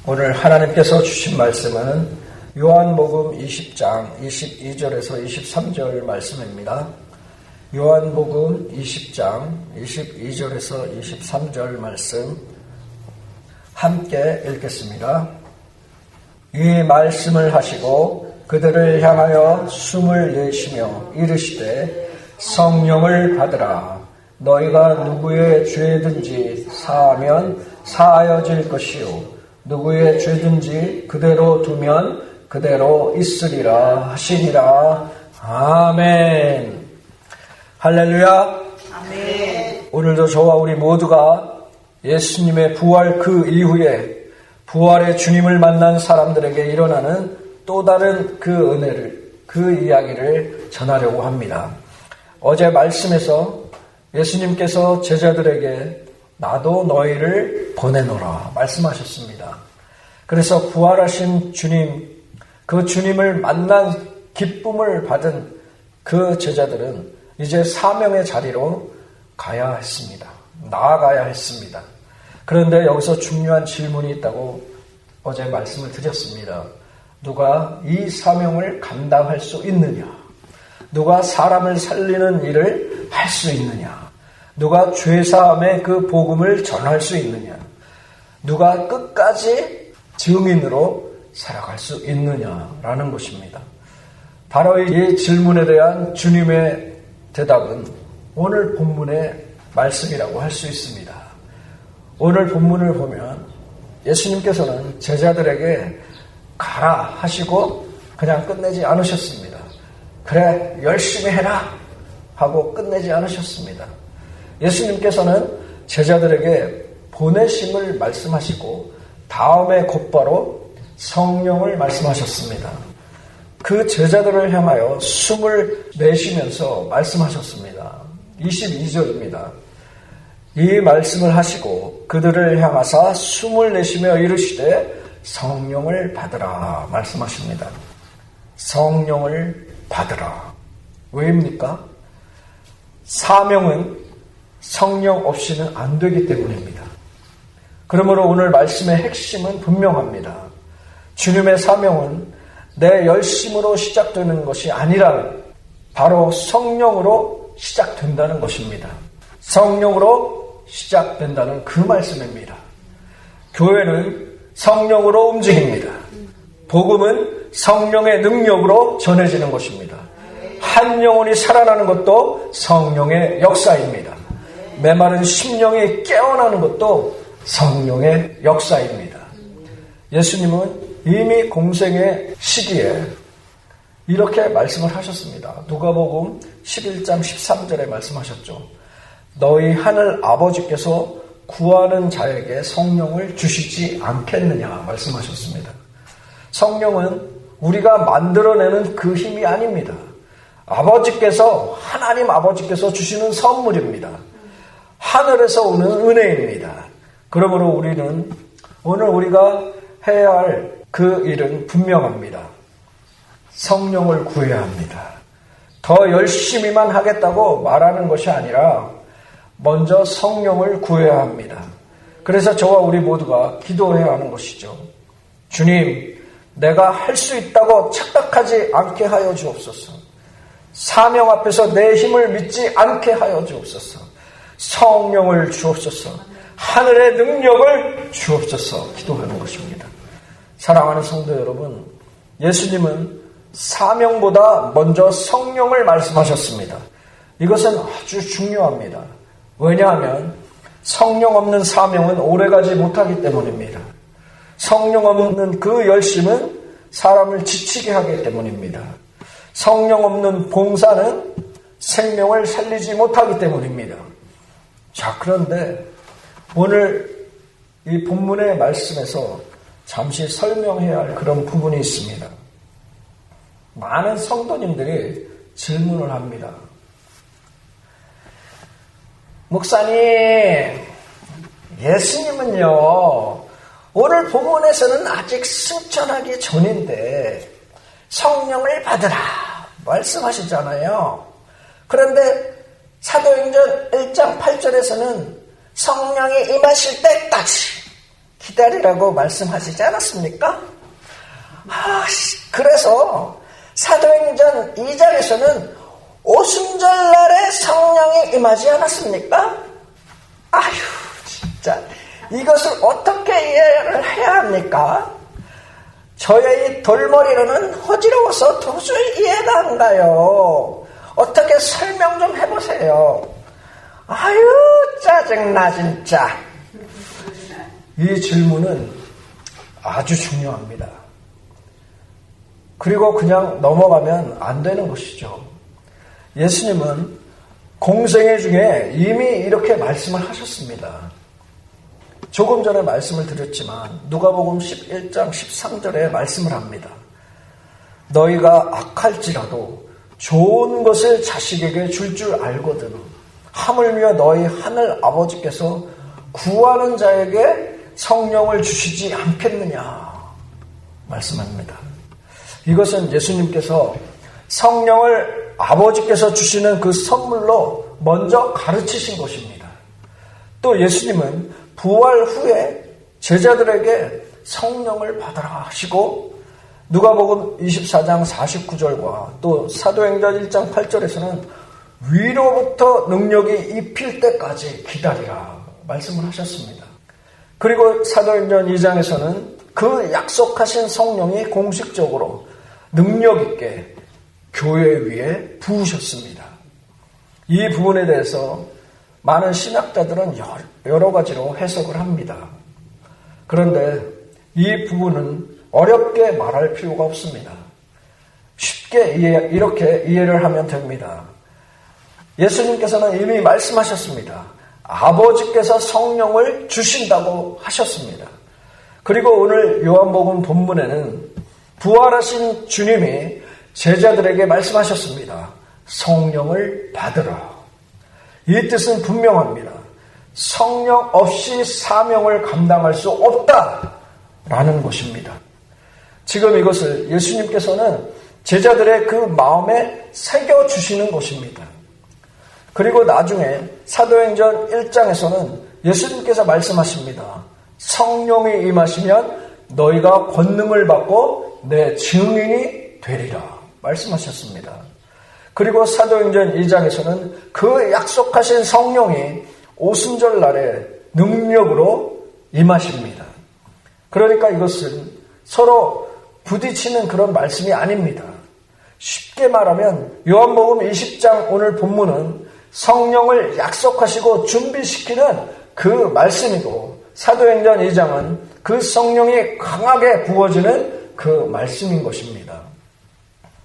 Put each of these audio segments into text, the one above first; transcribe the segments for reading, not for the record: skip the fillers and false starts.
오늘 하나님께서 주신 말씀은 요한복음 20장 22절에서 23절 말씀입니다. 요한복음 20장 22절에서 23절 말씀 함께 읽겠습니다. 이 말씀을 하시고 그들을 향하여 숨을 내쉬며 이르시되 성령을 받으라. 너희가 누구의 죄든지 사하면 사하여질 것이요 누구의 죄든지 그대로 두면 그대로 있으리라 하시니라. 아멘. 할렐루야. 아멘. 오늘도 저와 우리 모두가 예수님의 부활 그 이후에 부활의 주님을 만난 사람들에게 일어나는 또 다른 그 은혜를, 그 이야기를 전하려고 합니다. 어제 말씀에서 예수님께서 제자들에게 나도 너희를 보내노라 말씀하셨습니다. 그래서 부활하신 주님, 그 주님을 만난 기쁨을 받은 그 제자들은 이제 사명의 자리로 가야 했습니다. 나아가야 했습니다. 그런데 여기서 중요한 질문이 있다고 어제 말씀을 드렸습니다. 누가 이 사명을 감당할 수 있느냐? 누가 사람을 살리는 일을 할 수 있느냐? 누가 죄사함의 그 복음을 전할 수 있느냐? 누가 끝까지 증인으로 살아갈 수 있느냐라는 것입니다. 바로 이 질문에 대한 주님의 대답은 오늘 본문의 말씀이라고 할 수 있습니다. 오늘 본문을 보면 예수님께서는 제자들에게 가라 하시고 그냥 끝내지 않으셨습니다. 그래, 열심히 해라 하고 끝내지 않으셨습니다. 예수님께서는 제자들에게 보내심을 말씀하시고 다음에 곧바로 성령을 말씀하셨습니다. 그 제자들을 향하여 숨을 내쉬면서 말씀하셨습니다. 22절입니다. 이 말씀을 하시고 그들을 향하사 숨을 내쉬며 이르시되 성령을 받으라 말씀하십니다. 성령을 받으라. 왜입니까? 사명은 성령 없이는 안 되기 때문입니다. 그러므로 오늘 말씀의 핵심은 분명합니다. 주님의 사명은 내 열심으로 시작되는 것이 아니라 바로 성령으로 시작된다는 것입니다. 성령으로 시작된다는 그 말씀입니다. 교회는 성령으로 움직입니다. 복음은 성령의 능력으로 전해지는 것입니다. 한 영혼이 살아나는 것도 성령의 역사입니다. 메마른 심령이 깨어나는 것도 성령의 역사입니다. 예수님은 이미 공생의 시기에 이렇게 말씀을 하셨습니다. 누가복음 11장 13절에 말씀하셨죠. 너희 하늘 아버지께서 구하는 자에게 성령을 주시지 않겠느냐 말씀하셨습니다. 성령은 우리가 만들어내는 그 힘이 아닙니다. 하나님 아버지께서 주시는 선물입니다. 하늘에서 오는 은혜입니다. 그러므로 우리는 오늘 우리가 해야 할 그 일은 분명합니다. 성령을 구해야 합니다. 더 열심히만 하겠다고 말하는 것이 아니라 먼저 성령을 구해야 합니다. 그래서 저와 우리 모두가 기도해야 하는 것이죠. 주님, 내가 할 수 있다고 착각하지 않게 하여 주옵소서. 사명 앞에서 내 힘을 믿지 않게 하여 주옵소서. 성령을 주옵소서. 하늘의 능력을 주옵소서. 기도하는 것입니다. 사랑하는 성도 여러분, 예수님은 사명보다 먼저 성령을 말씀하셨습니다. 이것은 아주 중요합니다. 왜냐하면 성령 없는 사명은 오래가지 못하기 때문입니다. 성령 없는 그 열심은 사람을 지치게 하기 때문입니다. 성령 없는 봉사는 생명을 살리지 못하기 때문입니다. 자, 그런데 오늘 이 본문의 말씀에서 잠시 설명해야 할 그런 부분이 있습니다. 많은 성도님들이 질문을 합니다. 목사님, 예수님은요, 오늘 본문에서는 아직 승천하기 전인데 성령을 받으라 말씀하시잖아요. 그런데 사도행전 1장 8절에서는 성령이 임하실 때까지 기다리라고 말씀하시지 않았습니까? 그래서 사도행전 2장에서는 오순절날에 성령이 임하지 않았습니까? 아휴, 진짜 이것을 어떻게 이해를 해야 합니까? 저의 이 돌머리로는 허지러워서 도저히 이해가 안 가요. 어떻게 설명 좀 해보세요. 아유, 짜증나 진짜. 이 질문은 아주 중요합니다. 그리고 그냥 넘어가면 안 되는 것이죠. 예수님은 공생애 중에 이미 이렇게 말씀을 하셨습니다. 조금 전에 말씀을 드렸지만 누가복음 11장 13절에 말씀을 합니다. 너희가 악할지라도 좋은 것을 자식에게 줄 줄 알거든 하물며 너희 하늘 아버지께서 구하는 자에게 성령을 주시지 않겠느냐 말씀합니다. 이것은 예수님께서 성령을 아버지께서 주시는 그 선물로 먼저 가르치신 것입니다. 또 예수님은 부활 후에 제자들에게 성령을 받아라 하시고 누가복음 24장 49절과 또 사도행전 1장 8절에서는 위로부터 능력이 입힐 때까지 기다리라 말씀을 하셨습니다. 그리고 사도행전 2장에서는 그 약속하신 성령이 공식적으로 능력 있게 교회 위에 부으셨습니다. 이 부분에 대해서 많은 신학자들은 여러 가지로 해석을 합니다. 그런데 이 부분은 어렵게 말할 필요가 없습니다. 쉽게 이렇게 이해를 하면 됩니다. 예수님께서는 이미 말씀하셨습니다. 아버지께서 성령을 주신다고 하셨습니다. 그리고 오늘 요한복음 본문에는 부활하신 주님이 제자들에게 말씀하셨습니다. 성령을 받으라. 이 뜻은 분명합니다. 성령 없이 사명을 감당할 수 없다라는 것입니다. 지금 이것을 예수님께서는 제자들의 그 마음에 새겨주시는 것입니다. 그리고 나중에 사도행전 1장에서는 예수님께서 말씀하십니다. 성령이 임하시면 너희가 권능을 받고 내 증인이 되리라 말씀하셨습니다. 그리고 사도행전 2장에서는 그 약속하신 성령이 오순절 날에 능력으로 임하십니다. 그러니까 이것은 서로 부딪히는 그런 말씀이 아닙니다. 쉽게 말하면 요한복음 20장 오늘 본문은 성령을 약속하시고 준비시키는 그 말씀이고 사도행전 2장은 그 성령이 강하게 부어지는 그 말씀인 것입니다.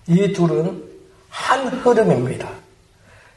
이 둘은 한 흐름입니다.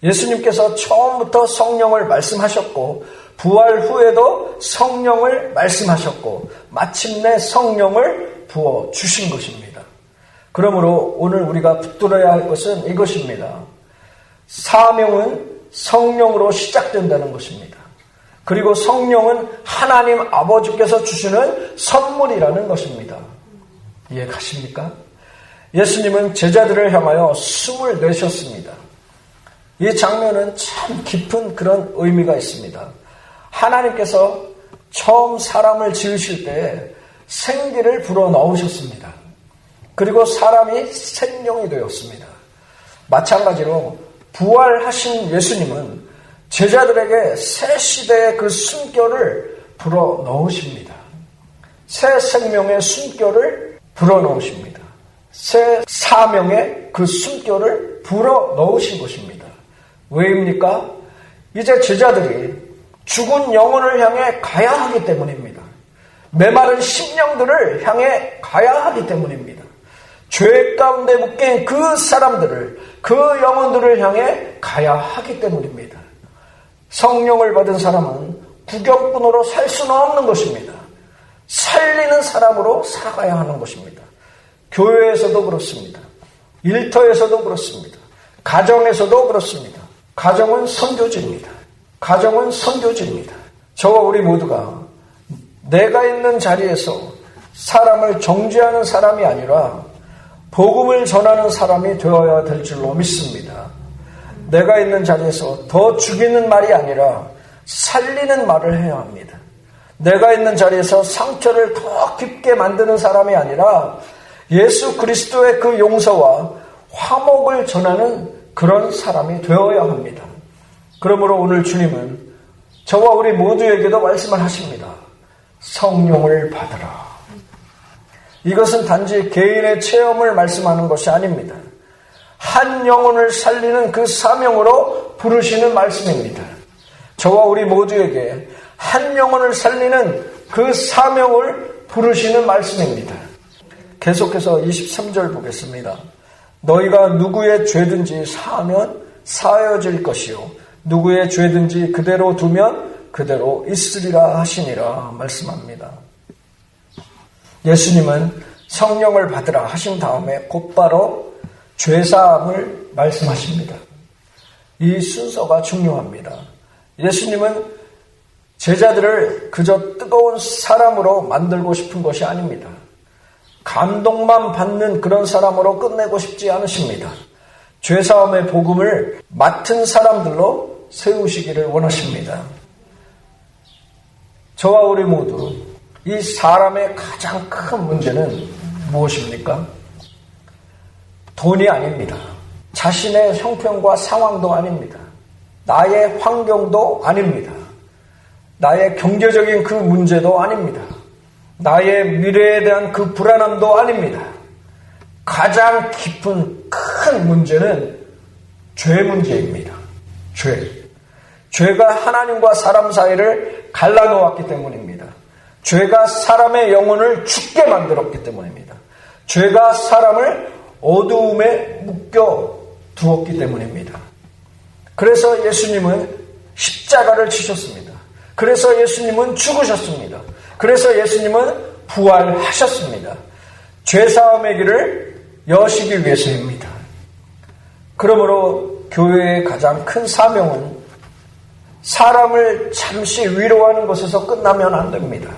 예수님께서 처음부터 성령을 말씀하셨고 부활 후에도 성령을 말씀하셨고 마침내 성령을 부어주신 것입니다. 그러므로 오늘 우리가 붙들어야 할 것은 이것입니다. 사명은 성령으로 시작된다는 것입니다. 그리고 성령은 하나님 아버지께서 주시는 선물이라는 것입니다. 이해 가십니까? 예수님은 제자들을 향하여 숨을 내셨습니다. 이 장면은 참 깊은 그런 의미가 있습니다. 하나님께서 처음 사람을 지으실 때 생기를 불어넣으셨습니다. 그리고 사람이 생명이 되었습니다. 마찬가지로 부활하신 예수님은 제자들에게 새 시대의 그 숨결을 불어넣으십니다. 새 생명의 숨결을 불어넣으십니다. 새 사명의 그 숨결을 불어넣으신 것입니다. 왜입니까? 이제 제자들이 죽은 영혼을 향해 가야 하기 때문입니다. 메마른 심령들을 향해 가야 하기 때문입니다. 죄 가운데 묶인 그 사람들을, 그 영혼들을 향해 가야 하기 때문입니다. 성령을 받은 사람은 구경꾼으로 살 수는 없는 것입니다. 살리는 사람으로 살아가야 하는 것입니다. 교회에서도 그렇습니다. 일터에서도 그렇습니다. 가정에서도 그렇습니다. 가정은 선교지입니다. 가정은 선교지입니다. 저와 우리 모두가 내가 있는 자리에서 사람을 정죄하는 사람이 아니라 복음을 전하는 사람이 되어야 될 줄로 믿습니다. 내가 있는 자리에서 더 죽이는 말이 아니라 살리는 말을 해야 합니다. 내가 있는 자리에서 상처를 더 깊게 만드는 사람이 아니라 예수 그리스도의 그 용서와 화목을 전하는 그런 사람이 되어야 합니다. 그러므로 오늘 주님은 저와 우리 모두에게도 말씀을 하십니다. 성령을 받으라. 이것은 단지 개인의 체험을 말씀하는 것이 아닙니다. 한 영혼을 살리는 그 사명으로 부르시는 말씀입니다. 저와 우리 모두에게 한 영혼을 살리는 그 사명을 부르시는 말씀입니다. 계속해서 23절 보겠습니다. 너희가 누구의 죄든지 사하면 사하여질 것이요 누구의 죄든지 그대로 두면 그대로 있으리라 하시니라 말씀합니다. 예수님은 성령을 받으라 하신 다음에 곧바로 죄사함을 말씀하십니다. 이 순서가 중요합니다. 예수님은 제자들을 그저 뜨거운 사람으로 만들고 싶은 것이 아닙니다. 감동만 받는 그런 사람으로 끝내고 싶지 않으십니다. 죄사함의 복음을 맡은 사람들로 세우시기를 원하십니다. 저와 우리 모두 이 사람의 가장 큰 문제는 무엇입니까? 돈이 아닙니다. 자신의 형편과 상황도 아닙니다. 나의 환경도 아닙니다. 나의 경제적인 그 문제도 아닙니다. 나의 미래에 대한 그 불안함도 아닙니다. 가장 깊은 큰 문제는 죄 문제입니다. 죄가 하나님과 사람 사이를 갈라놓았기 때문입니다. 죄가 사람의 영혼을 죽게 만들었기 때문입니다. 죄가 사람을 어두움에 묶여 두었기 때문입니다. 그래서 예수님은 십자가를 지셨습니다. 그래서 예수님은 죽으셨습니다. 그래서 예수님은 부활하셨습니다. 죄사함의 길을 여시기 위해서입니다. 그러므로 교회의 가장 큰 사명은 사람을 잠시 위로하는 것에서 끝나면 안 됩니다.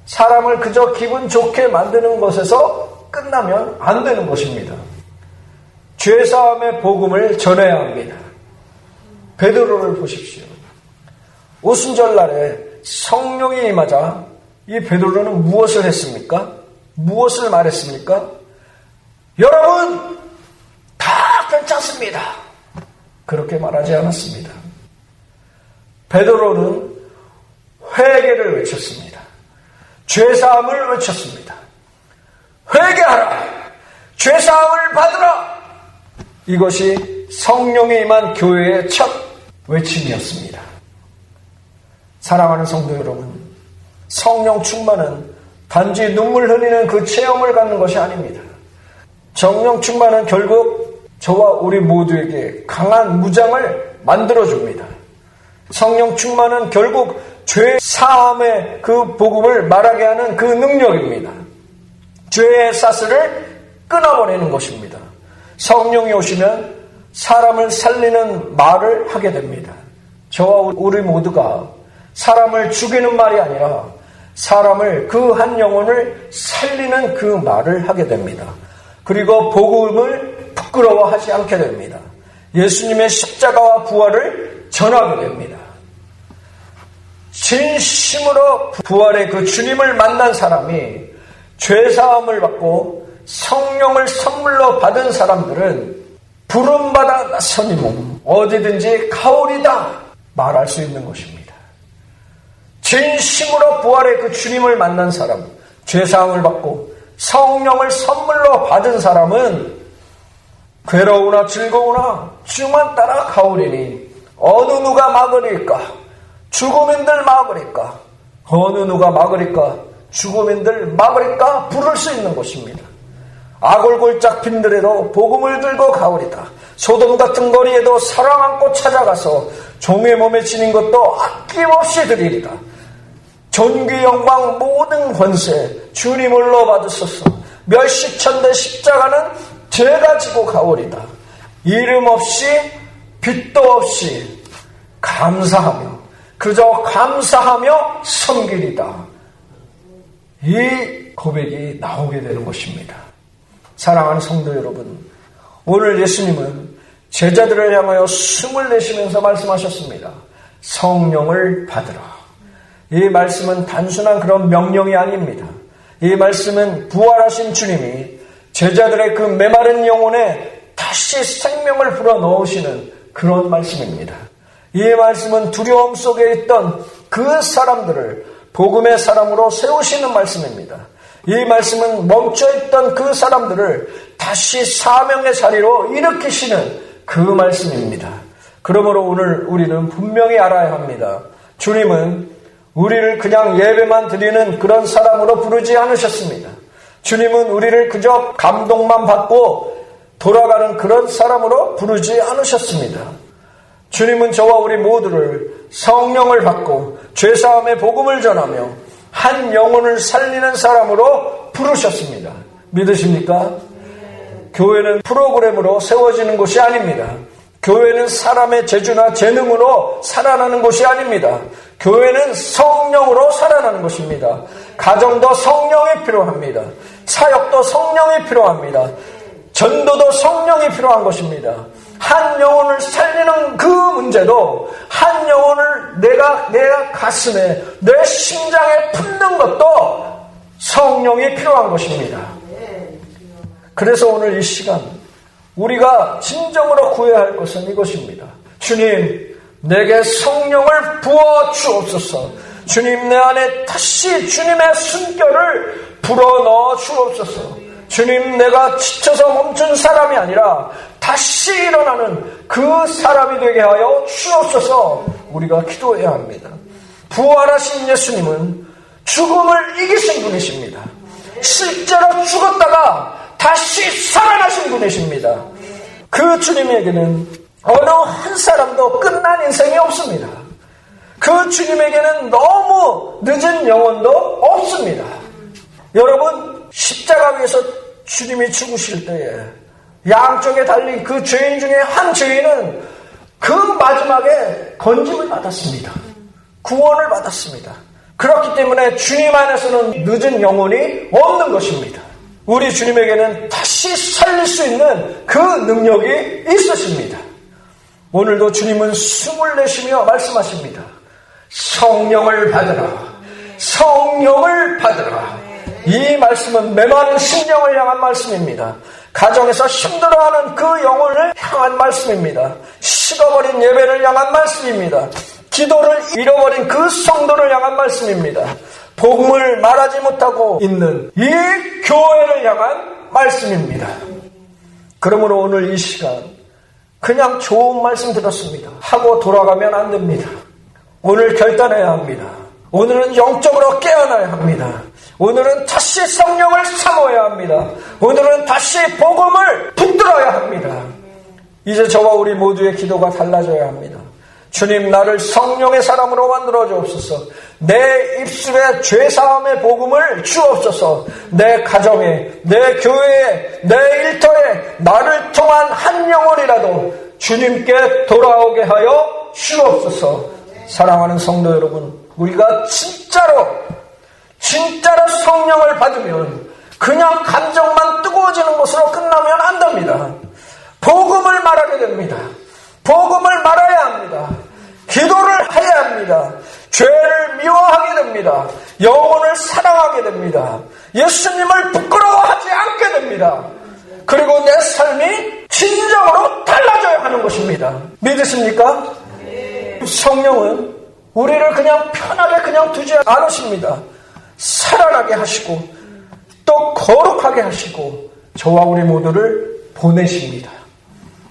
사람을 그저 기분 좋게 만드는 것에서 끝나면 안 되는 것입니다. 죄사함의 복음을 전해야 합니다. 베드로를 보십시오. 오순절날에 성령이 임하자 이 베드로는 무엇을 했습니까? 무엇을 말했습니까? 여러분 다 괜찮습니다. 그렇게 말하지 않았습니다. 베드로는 회개를 외쳤습니다. 죄사함을 외쳤습니다. 회개하라! 죄사함을 받으라! 이것이 성령이 임한 교회의 첫 외침이었습니다. 사랑하는 성도 여러분, 성령 충만은 단지 눈물 흘리는 그 체험을 갖는 것이 아닙니다. 성령 충만은 결국 저와 우리 모두에게 강한 무장을 만들어줍니다. 성령 충만은 결국 죄 사함의 그 복음을 말하게 하는 그 능력입니다. 죄의 사슬을 끊어버리는 것입니다. 성령이 오시면 사람을 살리는 말을 하게 됩니다. 저와 우리 모두가 사람을 죽이는 말이 아니라 사람을 그 한 영혼을 살리는 그 말을 하게 됩니다. 그리고 복음을 부끄러워하지 않게 됩니다. 예수님의 십자가와 부활을 전하게 됩니다. 진심으로 부활의 그 주님을 만난 사람이 죄사함을 받고 성령을 선물로 받은 사람들은 부름받아 나서니 몸 어디든지 가오리다 말할 수 있는 것입니다. 진심으로 부활의 그 주님을 만난 사람, 죄사함을 받고 성령을 선물로 받은 사람은 괴로우나 즐거우나 주만 따라 가오리니 어느 누가 막으리까? 죽음인들 막으리까? 어느 누가 막으리까? 죽음인들 막으리까? 부를 수 있는 것입니다. 아골골짝 빈들에도 복음을 들고 가오리다. 소돔 같은 거리에도 사랑 안고 찾아가서 종의 몸에 지닌 것도 아낌없이 드리리다. 존귀 영광 모든 권세 주님을로 받으소서. 멸시천대 십자가는 제가 지고 가오리다. 이름 없이 빛도 없이 감사하며 그저 감사하며 섬기리다. 이 고백이 나오게 되는 것입니다. 사랑하는 성도 여러분, 오늘 예수님은 제자들을 향하여 숨을 내쉬면서 말씀하셨습니다. 성령을 받으라. 이 말씀은 단순한 그런 명령이 아닙니다. 이 말씀은 부활하신 주님이 제자들의 그 메마른 영혼에 다시 생명을 불어넣으시는 그런 말씀입니다. 이 말씀은 두려움 속에 있던 그 사람들을 복음의 사람으로 세우시는 말씀입니다. 이 말씀은 멈춰있던 그 사람들을 다시 사명의 자리로 일으키시는 그 말씀입니다. 그러므로 오늘 우리는 분명히 알아야 합니다. 주님은 우리를 그냥 예배만 드리는 그런 사람으로 부르지 않으셨습니다. 주님은 우리를 그저 감동만 받고 돌아가는 그런 사람으로 부르지 않으셨습니다. 주님은 저와 우리 모두를 성령을 받고 죄사함의 복음을 전하며 한 영혼을 살리는 사람으로 부르셨습니다. 믿으십니까? 교회는 프로그램으로 세워지는 곳이 아닙니다. 교회는 사람의 재주나 재능으로 살아나는 곳이 아닙니다. 교회는 성령으로 살아나는 것입니다. 가정도 성령이 필요합니다. 사역도 성령이 필요합니다. 전도도 성령이 필요한 것입니다. 한 영혼을 살리는 그 문제도 한 영혼을 내가 가슴에 내 심장에 품는 것도 성령이 필요한 것입니다. 그래서 오늘 이 시간 우리가 진정으로 구해야 할 것은 이것입니다. 주님, 내게 성령을 부어 주옵소서. 주님, 내 안에 다시 주님의 숨결을 불어넣어 주옵소서. 주님, 내가 지쳐서 멈춘 사람이 아니라 다시 일어나는 그 사람이 되게 하여 주옵소서. 우리가 기도해야 합니다. 부활하신 예수님은 죽음을 이기신 분이십니다. 실제로 죽었다가 다시 살아나신 분이십니다. 그 주님에게는 어느 한 사람도 끝난 인생이 없습니다. 그 주님에게는 너무 늦은 영혼도 없습니다. 여러분, 십자가 위에서 주님이 죽으실 때에 양쪽에 달린 그 죄인 중에 한 죄인은 그 마지막에 건짐을 받았습니다. 구원을 받았습니다. 그렇기 때문에 주님 안에서는 늦은 영혼이 없는 것입니다. 우리 주님에게는 다시 살릴 수 있는 그 능력이 있으십니다. 오늘도 주님은 숨을 내쉬며 말씀하십니다. 성령을 받으라. 성령을 받으라. 이 말씀은 메마른 심령을 향한 말씀입니다. 가정에서 힘들어하는 그 영혼을 향한 말씀입니다. 식어버린 예배를 향한 말씀입니다. 기도를 잃어버린 그 성도를 향한 말씀입니다. 복음을 말하지 못하고 있는 이 교회를 향한 말씀입니다. 그러므로 오늘 이 시간 그냥 좋은 말씀 들었습니다 하고 돌아가면 안 됩니다. 오늘 결단해야 합니다. 오늘은 영적으로 깨어나야 합니다. 오늘은 다시 성령을 사모해야 합니다. 오늘은 다시 복음을 붙들어야 합니다. 이제 저와 우리 모두의 기도가 달라져야 합니다. 주님, 나를 성령의 사람으로 만들어 주옵소서. 내 입술에 죄사함의 복음을 주옵소서. 내 가정에, 내 교회에, 내 일터에 나를 통한 한 영혼이라도 주님께 돌아오게 하여 주옵소서. 사랑하는 성도 여러분, 우리가 진짜로 성령을 받으면 그냥 감정만 뜨거워지는 것으로 끝나면 안 됩니다. 복음을 말하게 됩니다. 복음을 말해야 합니다. 기도를 해야 합니다. 죄를 미워하게 됩니다. 영혼을 사랑하게 됩니다. 예수님을 부끄러워하지 않게 됩니다. 그리고 내 삶이 진정으로 달라져야 하는 것입니다. 믿으십니까? 성령은 우리를 그냥 편하게 그냥 두지 않으십니다. 살아나게 하시고 또 거룩하게 하시고 저와 우리 모두를 보내십니다.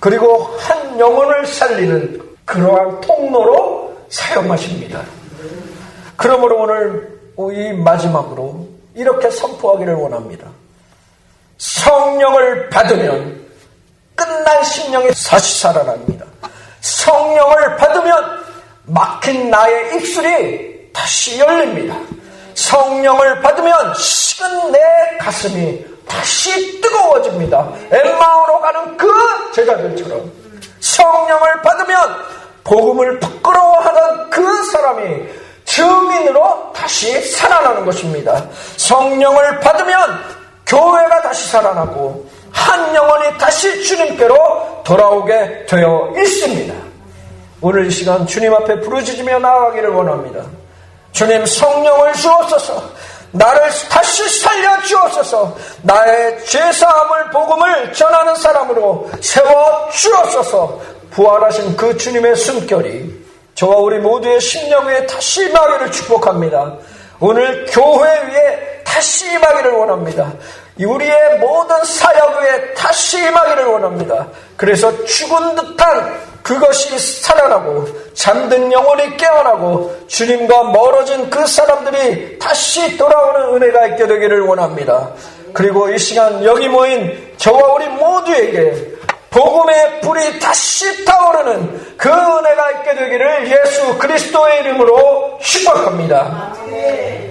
그리고 한 영혼을 살리는 그러한 통로로 사용하십니다. 그러므로 오늘 이 마지막으로 이렇게 선포하기를 원합니다. 성령을 받으면 끝난 심령이 다시 살아납니다. 성령을 받으면 막힌 나의 입술이 다시 열립니다. 성령을 받으면 식은 내 가슴이 다시 뜨거워집니다. 엠마오로 가는 그 제자들처럼 성령을 받으면 복음을 부끄러워하던 그 사람이 증인으로 다시 살아나는 것입니다. 성령을 받으면 교회가 다시 살아나고 한 영혼이 다시 주님께로 돌아오게 되어 있습니다. 오늘 이 시간 주님 앞에 부르짖으며 나아가기를 원합니다. 주님 성령을 주옵소서. 나를 다시 살려주옵소서. 나의 죄사함을 복음을 전하는 사람으로 세워주옵소서. 부활하신 그 주님의 숨결이 저와 우리 모두의 심령 위에 다시 임하기를 축복합니다. 오늘 교회 위에 다시 임하기를 원합니다. 우리의 모든 사역 위에 다시 임하기를 원합니다. 그래서 죽은 듯한 그것이 살아나고 잠든 영혼이 깨어나고 주님과 멀어진 그 사람들이 다시 돌아오는 은혜가 있게 되기를 원합니다. 그리고 이 시간 여기 모인 저와 우리 모두에게 복음의 불이 다시 타오르는 그 은혜가 있게 되기를 예수 그리스도의 이름으로 축복합니다.